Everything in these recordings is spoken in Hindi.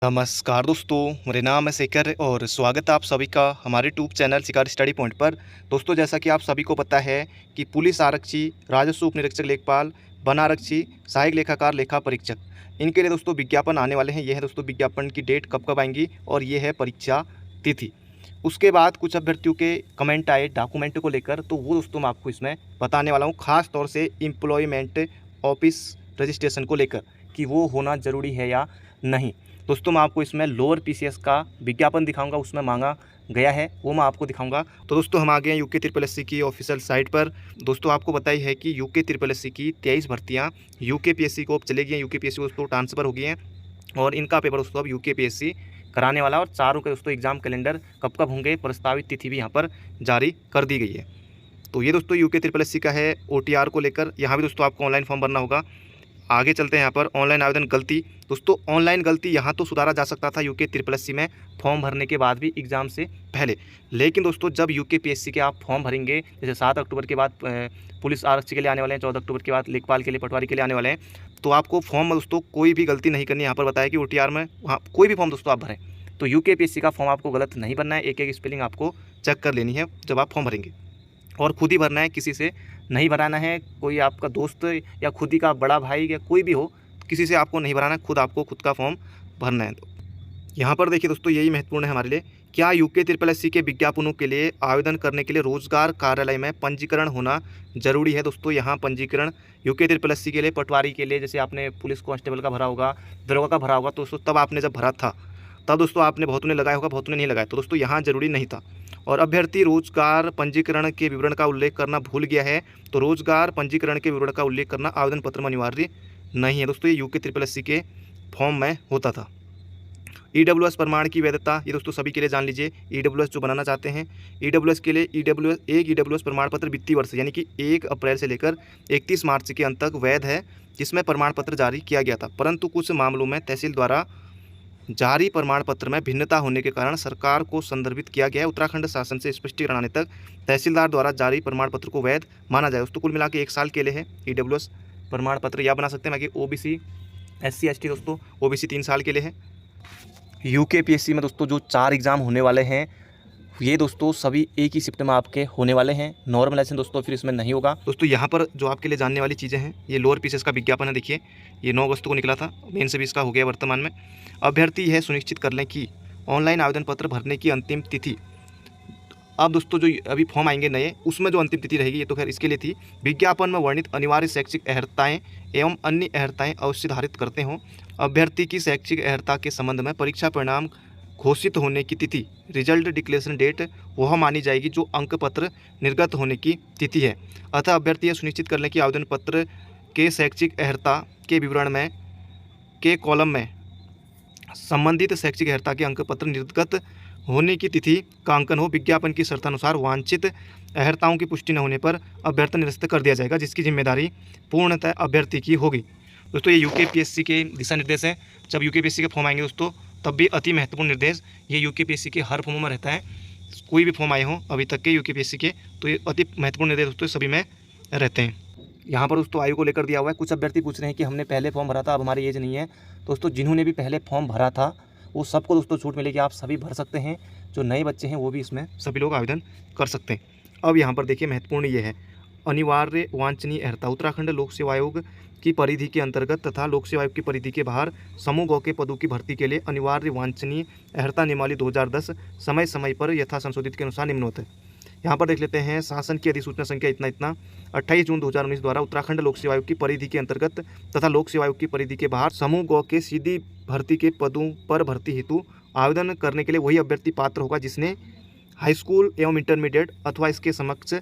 नमस्कार दोस्तों, मेरे नाम है शेखर और स्वागत है आप सभी का हमारे यूट्यूब चैनल शिकार स्टडी पॉइंट पर। दोस्तों, जैसा कि आप सभी को पता है कि पुलिस आरक्षी, राजस्व उप निरीक्षक लेखपाल, वन आरक्षी, सहायक लेखाकार, लेखा परीक्षक, इनके लिए दोस्तों विज्ञापन आने वाले हैं। ये है दोस्तों विज्ञापन की डेट कब कब आएंगी और ये है परीक्षा तिथि। उसके बाद कुछ अभ्यर्थियों के कमेंट आए डॉक्यूमेंट को लेकर, तो वो दोस्तों मैं आपको इसमें बताने वाला हूँ, खास तौर से एम्प्लॉयमेंट ऑफिस रजिस्ट्रेशन को लेकर कि वो होना ज़रूरी है या नहीं। दोस्तों, मैं आपको इसमें लोअर पीसीएस का विज्ञापन दिखाऊंगा, उसमें मांगा गया है वो मैं आपको दिखाऊंगा। तो दोस्तों, हम आ गए हैं यूके ट्रिपल एससी की ऑफिशियल साइट पर। दोस्तों, आपको बताई है कि यूके ट्रिपल एससी की 23 भर्तियां यूके पीएससी को अब चले गई हैं, यूके पीएससी को दोस्तों ट्रांसफ़र हो गई हैं और इनका पेपर दोस्तों अब यूके पीएससी कराने वाला। और चारों के दोस्तों एग्जाम कैलेंडर कब कब होंगे, प्रस्तावित तिथि भी यहाँ पर जारी कर दी गई है। तो ये दोस्तों यूके ट्रिपल एससी का है ओटीआर को लेकर। यहाँ भी दोस्तों आपको ऑनलाइन फॉर्म भरना होगा। आगे चलते हैं यहाँ पर ऑनलाइन आवेदन गलती। दोस्तों, ऑनलाइन गलती यहाँ तो सुधारा जा सकता था यूके ट्रिपल एससी में फॉर्म भरने के बाद भी एग्ज़ाम से पहले, लेकिन दोस्तों जब यूके पीएससी के आप फॉर्म भरेंगे, जैसे 7 अक्टूबर के बाद पुलिस आरक्षी के लिए आने वाले हैं, 14 अक्टूबर के बाद लेखपाल के लिए, पटवारी के लिए आने वाले हैं, तो आपको फॉर्म में दोस्तों कोई भी गलती नहीं करनी। यहाँ पर बताया कि ओटीआर में वहाँ कोई भी फॉर्म दोस्तों आप भरें तो यूके पीएससी का फॉर्म आपको गलत नहीं भरना है। एक एक स्पेलिंग आपको चेक कर लेनी है जब आप फॉर्म भरेंगे और खुद ही भरना है, किसी से नहीं भराना है। कोई आपका दोस्त या खुद ही का बड़ा भाई या कोई भी हो, किसी से आपको नहीं भराना है, खुद आपको खुद का फॉर्म भरना है। तो यहाँ पर देखिए दोस्तों, यही महत्वपूर्ण है हमारे लिए। क्या यूके ट्रिपल एससी के विज्ञापनों के लिए आवेदन करने के लिए रोजगार कार्यालय में पंजीकरण होना जरूरी है? दोस्तों, यहाँ पंजीकरण यूके ट्रिपल एससी के लिए, पटवारी के लिए, जैसे आपने पुलिस कांस्टेबल का भरा होगा, दरोगा का भरा होगा, तो दोस्तों तब आपने जब भरा था तब दोस्तों आपने बहुतों ने लगाया होगा, बहुतों ने नहीं लगाया, तो दोस्तों यहाँ जरूरी नहीं था। और अभ्यर्थी रोजगार पंजीकरण के विवरण का उल्लेख करना भूल गया है तो रोजगार पंजीकरण के विवरण का उल्लेख करना आवेदन पत्र में अनिवार्य नहीं है। दोस्तों, ये यूके ट्रिपल एससी के फॉर्म में होता था। ईडब्ल्यूएस प्रमाण की वैधता, ये दोस्तों सभी के लिए जान लीजिए। ईडब्ल्यूएस जो बनाना चाहते हैं, ईडब्ल्यूएस के लिए ईडब्ल्यूएस प्रमाण पत्र वित्तीय वर्ष यानी कि 1 अप्रैल से लेकर 31 मार्च के अंत तक वैध है, जिसमें प्रमाण पत्र जारी किया गया था। परंतु कुछ मामलों में तहसील द्वारा जारी प्रमाण पत्र में भिन्नता होने के कारण सरकार को संदर्भित किया गया है। उत्तराखंड शासन से स्पष्टीकरण आने तक तहसीलदार द्वारा जारी प्रमाण पत्र को वैध माना जाए। दोस्तों, कुल मिला के 1 साल के लिए है ईडब्ल्यूएस प्रमाण पत्र, या बना सकते हैं। बाकी ओबीसी, एससी, एसटी दोस्तों ओबीसी 3 साल के लिए है। यूके पीएससी में दोस्तों जो 4 एग्ज़ाम होने वाले हैं, ये दोस्तों सभी एक ही शिफ्ट में आपके होने वाले हैं। नॉर्मलाइजेशन दोस्तों फिर इसमें नहीं होगा। दोस्तों, यहाँ पर जो आपके लिए जानने वाली चीज़ें हैं, ये लोअर पीसीएस का विज्ञापन है। देखिए, ये 9 अगस्त को निकला था, मेन से भी इसका हो गया वर्तमान में। अभ्यर्थी यह सुनिश्चित कर लें कि ऑनलाइन आवेदन पत्र भरने की अंतिम तिथि, अब दोस्तों जो अभी फॉर्म आएंगे नए, उसमें जो अंतिम तिथि रहेगी, ये तो खैर इसके लिए थी, विज्ञापन में वर्णित अनिवार्य शैक्षिक अर्हताएँ एवं अन्य अर्हताएँ अवश्य धारित करते हों। अभ्यर्थी की शैक्षिक अर्हता के संबंध में परीक्षा परिणाम घोषित होने की तिथि, रिजल्ट डिक्लेरेशन डेट, वह मानी जाएगी जो अंक पत्र निर्गत होने की तिथि है। अतः अभ्यर्थी यह सुनिश्चित कर लें कि आवेदन पत्र के शैक्षिक अर्हता के विवरण में के कॉलम में संबंधित शैक्षिक अर्हता के अंक पत्र निर्गत होने की तिथि का अंकन हो। विज्ञापन की शर्तानुसार वांछित अर्हताओं की पुष्टि न होने पर अभ्यर्थन निरस्त कर दिया जाएगा, जिसकी जिम्मेदारी पूर्णतः अभ्यर्थी की होगी। दोस्तों, ये यूके पीएससी के दिशा निर्देश हैं। जब यूके पीएससी के फॉर्म आएंगे दोस्तों, तब भी अति महत्वपूर्ण निर्देश ये यूके पीएससी के हर फॉर्मों में रहता है। कोई भी फॉर्म आए हों अभी तक के यूके पीएससी के, तो ये अति महत्वपूर्ण निर्देश दोस्तों सभी में रहते हैं। यहाँ पर दोस्तों आयु को लेकर दिया हुआ है। कुछ अभ्यर्थी पूछ रहे हैं कि हमने पहले फॉर्म भरा था, अब हमारी एज नहीं है। दोस्तों, जिन्होंने भी पहले फॉर्म भरा था वो सबको दोस्तों छूट मिलेगी, आप सभी भर सकते हैं। जो नए बच्चे हैं वो भी इसमें सभी लोग आवेदन कर सकते हैं। अब यहाँ पर देखिए महत्वपूर्ण ये है, अनिवार्य वांछनीय अर्हता, उत्तराखंड लोक सेवा आयोग की परिधि के अंतर्गत तथा लोक सेवा आयोग की परिधि के बाहर समूह गौ के पदों की भर्ती के लिए अनिवार्य वांछनीय अर्हता नियमावली 2010 समय समय पर यथा संशोधित के अनुसार निम्नवत है। यहाँ पर देख लेते हैं, शासन की अधिसूचना संख्या इतना 28 जून 2019 द्वारा उत्तराखंड लोक सेवा आयोग की परिधि के अंतर्गत तथा लोक सेवा आयोग की परिधि के बाहर समूह गौ के सीधी भर्ती के पदों पर भर्ती हेतु आवेदन करने के लिए वही अभ्यर्थी पात्र होगा जिसने हाई स्कूल एवं इंटरमीडिएट अथवा इसके समक्ष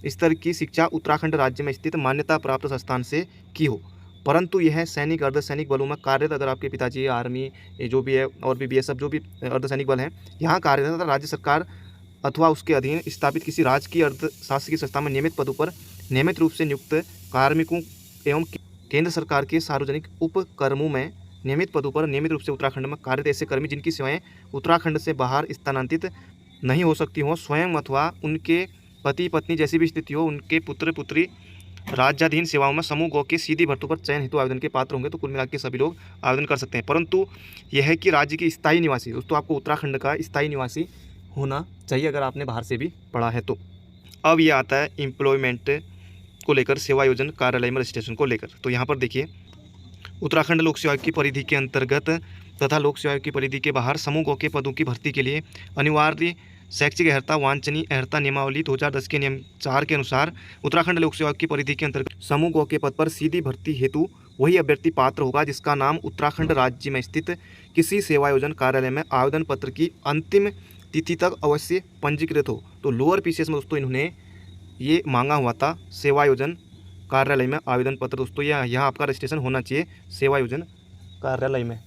स्तर की शिक्षा उत्तराखंड राज्य में स्थित मान्यता प्राप्त संस्थान से की हो। परंतु यह सैनिक, अर्धसैनिक बलों में कार्यरत, अगर आपके पिताजी आर्मी, ये जो भी है, और भी बीएसएफ जो भी अर्धसैनिक बल हैं यहाँ कार्यरत, राज्य सरकार अथवा उसके अधीन स्थापित किसी राजकीय अर्ध शासकीय संस्था में नियमित पदों पर नियमित रूप से नियुक्त कार्मिकों एवं केंद्र सरकार के सार्वजनिक उपक्रमों में नियमित पदों पर नियमित रूप से उत्तराखंड में कार्यरत ऐसे कर्मी जिनकी सेवाएं उत्तराखंड से बाहर स्थानांतरित नहीं हो सकती हों, स्वयं अथवा उनके पति पत्नी जैसी भी स्थिति हो, उनके पुत्र पुत्री राज्याधीन सेवाओं में समूह गौ के सीधी भर्तियों पर चयन हेतु आवेदन के पात्र होंगे। तो कुल मिला के सभी लोग आवेदन कर सकते हैं, परंतु यह है कि राज्य के स्थायी निवासी, दोस्तों आपको उत्तराखंड का स्थायी निवासी होना चाहिए अगर आपने बाहर से भी पढ़ा है तो। अब ये आता है एम्प्लॉयमेंट को लेकर, सेवा योजन कार्यालय में रजिस्ट्रेशन को लेकर। तो यहाँ पर देखिए, उत्तराखंड लोक सेवा आयोग की परिधि के अंतर्गत तथा लोक सेवा आयोग की परिधि के बाहर समूह गौ के पदों की भर्ती के लिए अनिवार्य शैक्षिक अर्हता वांछनीय अर्हता नियमावली 2010 के नियम 4 के अनुसार उत्तराखंड लोक सेवा आयोग की परिधि के अंतर्गत समूह गौ के पद पर सीधी भर्ती हेतु वही अभ्यर्थी पात्र होगा जिसका नाम उत्तराखंड राज्य में स्थित किसी सेवा योजन कार्यालय में आवेदन पत्र की अंतिम तिथि तक अवश्य पंजीकृत हो। तो लोअर पीसीएस में दोस्तों इन्होंने ये मांगा हुआ था सेवा योजन कार्यालय में आवेदन पत्र। दोस्तों यहाँ आपका रजिस्ट्रेशन होना चाहिए सेवा योजन कार्यालय में।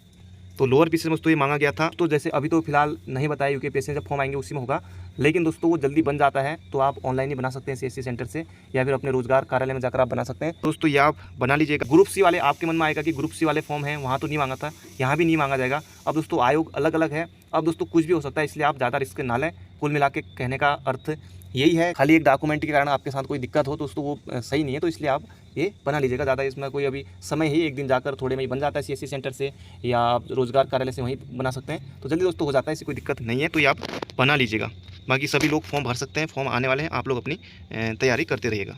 तो लोअर पीसीएस में दोस्तों ये मांगा गया था। तो जैसे अभी तो फिलहाल नहीं बताया यूकेपीएससी जब फॉर्म आएंगे उसी में होगा, लेकिन दोस्तों वो जल्दी बन जाता है। तो आप ऑनलाइन ही बना सकते हैं सीएससी सेंटर से, या फिर अपने रोजगार कार्यालय में जाकर आप बना सकते हैं। दोस्तों ये आप बना लीजिएगा। ग्रुप सी वाले, आपके मन में आएगा कि ग्रुप सी वाले फॉर्म हैं, वहाँ तो नहीं मांगा था, यहाँ भी नहीं मांगा जाएगा। अब दोस्तों आयोग अलग अलग है, अब दोस्तों कुछ भी हो सकता है, इसलिए आप ज़्यादा रिस्क ना लें। कुल मिला के कहने का अर्थ यही है। खाली एक डॉक्यूमेंट के कारण आपके साथ कोई दिक्कत हो तो दोस्तों वो सही नहीं है, तो इसलिए आप ये बना लीजिएगा। ज़्यादा इसमें कोई अभी समय ही, एक दिन जाकर थोड़े में ही बन जाता है सीएससी सेंटर से या आप रोजगार कार्यालय से वहीं बना सकते हैं, तो जल्दी दोस्तों हो जाता है, इससे कोई दिक्कत नहीं है। तो ये आप बना लीजिएगा। बाकी सभी लोग फॉर्म भर सकते हैं, फॉर्म आने वाले हैं, आप लोग अपनी तैयारी करते रहिएगा।